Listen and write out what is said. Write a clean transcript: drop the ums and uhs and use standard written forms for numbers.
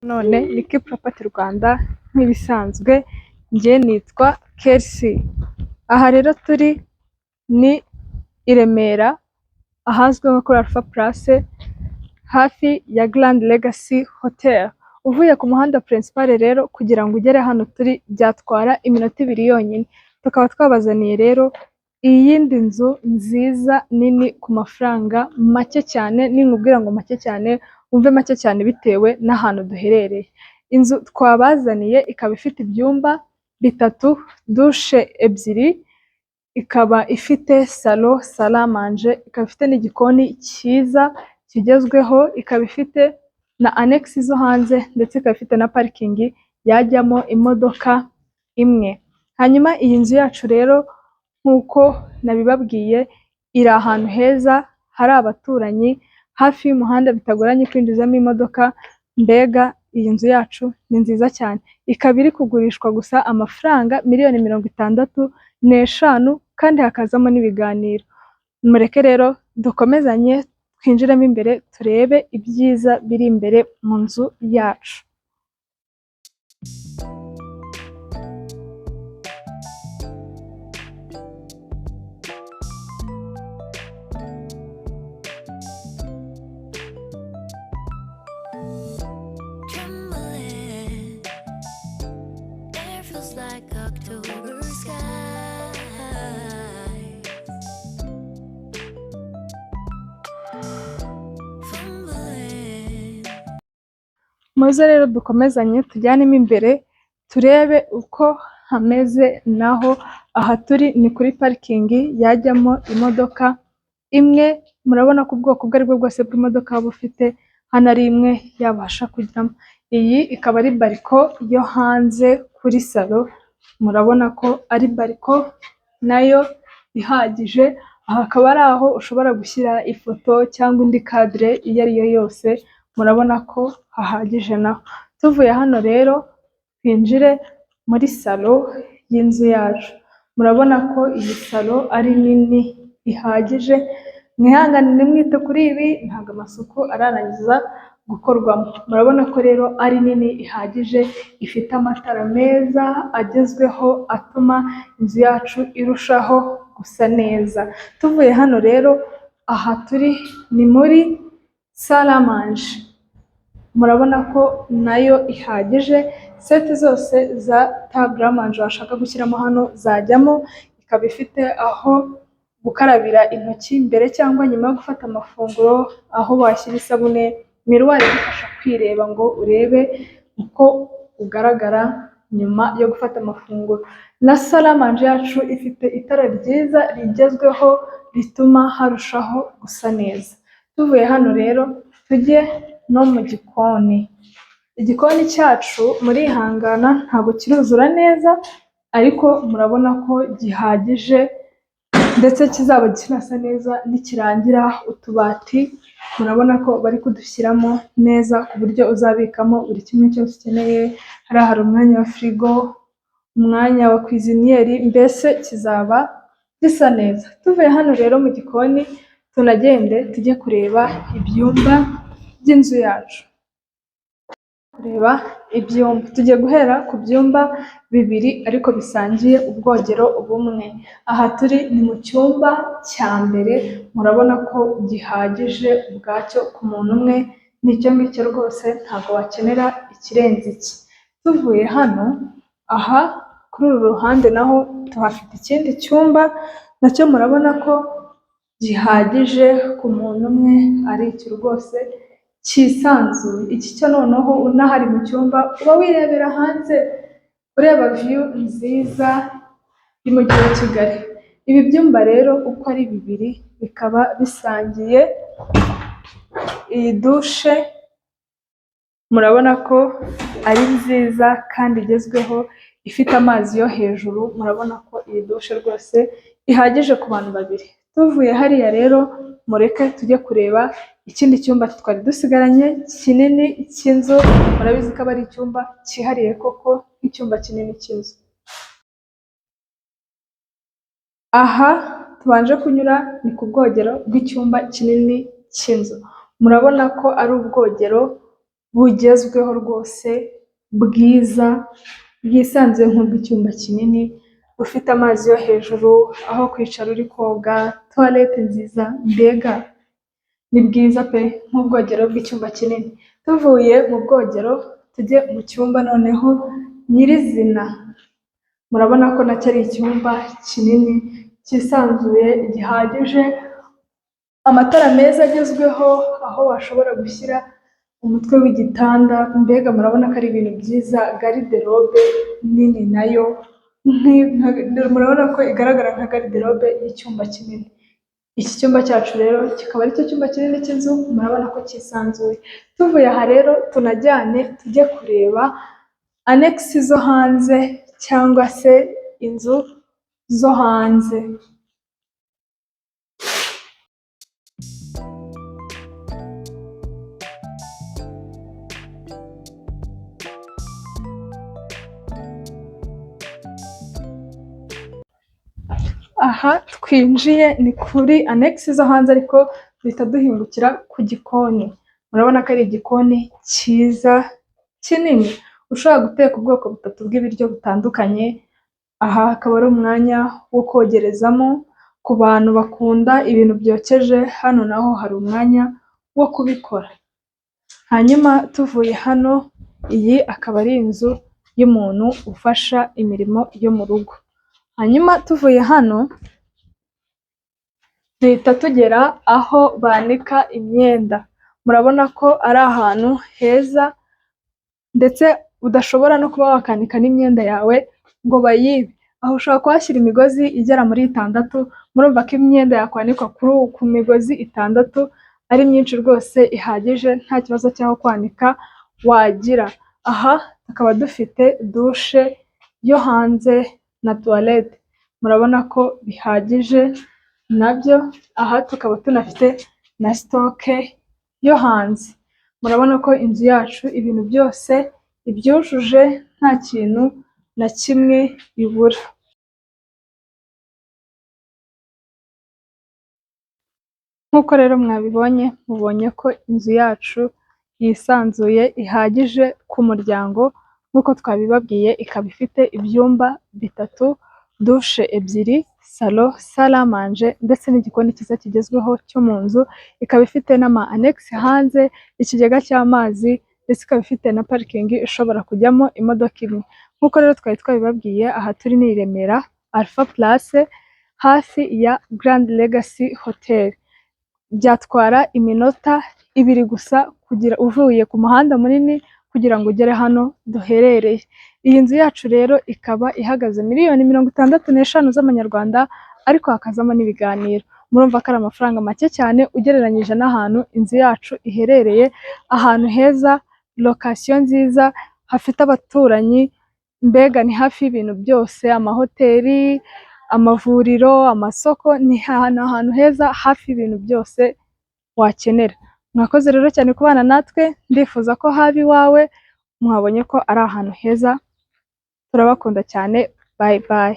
None Niki Property Rwanda nk'ibisanzwe njye nitwa Kelsey. Aha rero turi ni i Remera ahazwi nko kuri Alpha Place hafi ya Grand Legacy Hotel. Uvuye ku muhanda principal rero kugira ngo ugere hano turi byatwara iminota 2 yonyine. Tukaba twabazaniye rero iyindi nzu nziza nini ku mafaranga make cyane, ninkubwira ngo make cyane umve make cyane bitewe n'ahantu duherereye. Inzu twabazaniye ikaba ifite ibyumba 3, dushe 2, ikaba ifite salon, salle à manger, ikaba ifite n'igikoni cyiza kigezweho, ikaba ifite na annex zo hanze ndetse ikaba ifite na parking yajyamo imodoka imwe. Hanyuma iyi nzu yacu rero nkuko nabibabwiye iri ahantu heza hari abaturanyi hafi y'umuhanda bitagoranye kwinjizamo imodoka. Mbega iyi nzu yacu ni nziza cyane, ikaba iri kugurishwa gusa amafaranga miliyoni 65 kandi hakazamo n'ibiganiro. Mureke rero dukomezanye twinjiremo imbere turebe ibyiza biri imbere mu nzu yacu. Like October skies, fumbling. Muze rero dukomezanye tujyanemo imbere turebe uko hameze. Naho aha turi ni kuri parking yajyamo imodoka imwe. Murabona ko ubwoko ubwo aribwo bwose bw'imodoka bufite hano ari imwe yabasha kujyamo. Iyi ikaba ari bariko yo hanze kuri salon. Murabona ko ari bariko nayo ihagije. Aha akaba ari aho ushobora gushyira ifoto cyangwa indi cadre iyo ari yo yose. Murabona ko hahagije naho. Tuvuye hano rero twinjire muri salon y'inzu yacu. Murabona ko iyi salon ari nini ihagije. Mwihangane nimwite kuri ibi ntabwo amasuku ararangiza gukorwamo. Murabona ko rero ari nini ihagije, ifite amatara meza agezweho atuma inzu yacu irushaho gusa neza. Tuvuye hano rero aha turi ni muri salle à manger. Murabona ko nayo ihagije, set zose za table à manger washaka gushyiramo hano zajyamo. Ikaba ifite aho gukarabira intoki mbere cyangwa nyuma yo gufata amafunguro, aho washyira isabune, miruwari igufasha kwireba ngo urebe uko ugaragara nyuma yo gufata amafunguro. Na salle à manger yacu ifite itara ryiza rigezweho rituma harushaho gusa neza. Tuvuye hano rero tujye no mu gikoni. Igikoni cyacu murihangana ntabwo kiruzura neza, ariko murabona ko gihagije ndetse kizaba kinasa neza nikirangira. Utubati murabona ko bari kudushyiramo neza ku buryo uzabikamo buri kimwe cyose ukeneye. Hari umwanya wa frigo, umwanya wa cuisinière, mbese kizaba gisa neza. Tuvuye hano rero mu gikoni tunagende tujye kureba ibyumba by'inzu yacu. Kureba ibyumba, tugiye guhera ku byumba 2 ariko bisangiye ubwogero bumwe. Aha turi ni mu cyumba cya mbere. Murabona ko gihagije ubwacyo ku muntu umwe. Nicyo ngicyo rwose, ntabwo wakenera ikirenze iki. Tuvuye hano aha kuri uru ruhande naho tuhafite ikindi cyumba, nacyo murabona ko gihagije ku muntu umwe, ari icyo rwose cyisanzuye. Iki cyo noneho unahari mu cyumba uba wirebera hanze ureba view nziza y'umujyi wa Kigali. Ibi byumba rero uko ari 2 bikaba bisangiye iyi dushe. Murabona ko ari nziza kandi igezweho, ifite amazi yo hejuru. Murabona ko iyi dushe rwose ihagije ku bantu 2. Tuvuye hariya rero mureke tujye kureba ikindi cyumba twari dusigaranye kinini cy'inzu. Murabizi ko aba ari icyumba cyihariye koko nk'icyumba kinini cy'inzu. Aha tubanje kunyura ni ku bwogero bw'icyumba kinini cy'inzu. Murabona ko ari ubwogero bugezweho rwose bwiza bwisanzuye nk'ubw'icyumba kinini, bufite amazi yo hejuru, aho kwicara uri koga, tuwarete nziza, mbega ni bwiza pe nk'ubwogero bw'icyumba kinini. Tuvuye mu bwogero tujye mu cyumba noneho nyirizina. Murabona ko nacyo ari icyumba kinini cyisanzuye gihagije, amatara meza agezweho, aho washobora gushyira umutwe w'igitanda, mbega murabona ko ari ibintu byiza. Garderobe nini nayo murabona ko igaragara nka garderobe y'icyumba kinini. Iki cyumba cyacu rero kikaba ari cyo cyumba kinini cy'inzu, murabona ko cyisanzuye. Tuvuye aha rero tunajyane tujye kureba anekisi zo hanze cyangwa se inzu zo hanze. Aha twinjiye ni kuri anekisi zo hanze, ariko duhita duhingukira ku gikoni. Murabona ko ari igikoni cyiza kinini ushobora guteka ubwoko butatu bw'ibiryo butandukanye. Aha hakaba ari umwanya wo kogerezamo ku bantu bakunda ibintu byokeje, hano naho hari umwanya wo kubikora. Hanyuma tuvuye hano, iyi akaba ari inzu y'umuntu ufasha imirimo yo mu rugo. Hanyuma tuvuye hano duhita tugera aho banika imyenda. Murabona ko ari ahantu heza ndetse udashobora no kuba wakanika n'imyenda yawe ngo bayibe. Aho ushobora kuhashyira imigozi igera muri 6. Murumva ko imyenda yakwanikwa ku migozi 6 ari myinshi rwose, ihagije, nta kibazo cy'aho kwanika wagira. Aha tukaba dufite dushe yo hanze na tuwarete, murabona ko bihagije nabyo. Aha tukaba tunafite na sitoke yo hanze. Murabona ko inzu yacu ibintu byose ibyujuje, nta kintu na kimwe bibura. Nk'uko rero mwabibonye, mubonye ko inzu yacu yisanzuye ihagije ku muryango. Nk'uko twabibabwiye, ikaba ifite ibyumba 3, dushe 2, salo, salamanje ndetse n'igikoni cyiza kigezweho cyo mu nzu. Ikaba ifite n'ama anekisi hanze, ikigega cy'amazi, ndetse ikaba ifite na parikingi ishobora kujyamo imodoka imwe. Nk'uko rero twari twabibabwiye, aha turi ni i Remera Alpha Place, hafi ya Grand Legacy Hotel. Byatwara iminota 2 gusa kugira uvuye ku muhanda munini kugira ngo ugere hano duherereye. Iyi nzu yacu rero ikaba ihagaze $65,000 z'amanyarwanda, ariko hakazamo n'ibiganiro. Murumva ko ari amafaranga make cyane ugereranyije n'ahantu inzu yacu iherereye, ahantu heza, lokasiyo nziza, hafite abaturanyi, mbega ni hafi y'ibintu byose, amahoteli, amavuriro, amasoko, ni ahantu heza hafi y'ibintu byose wakenera. Mwakoze rero cyane kubana natwe, ndifuza ko haba iwawe. Mwabonye ko ari ahantu heza, turabakunda cyane. Bye bye.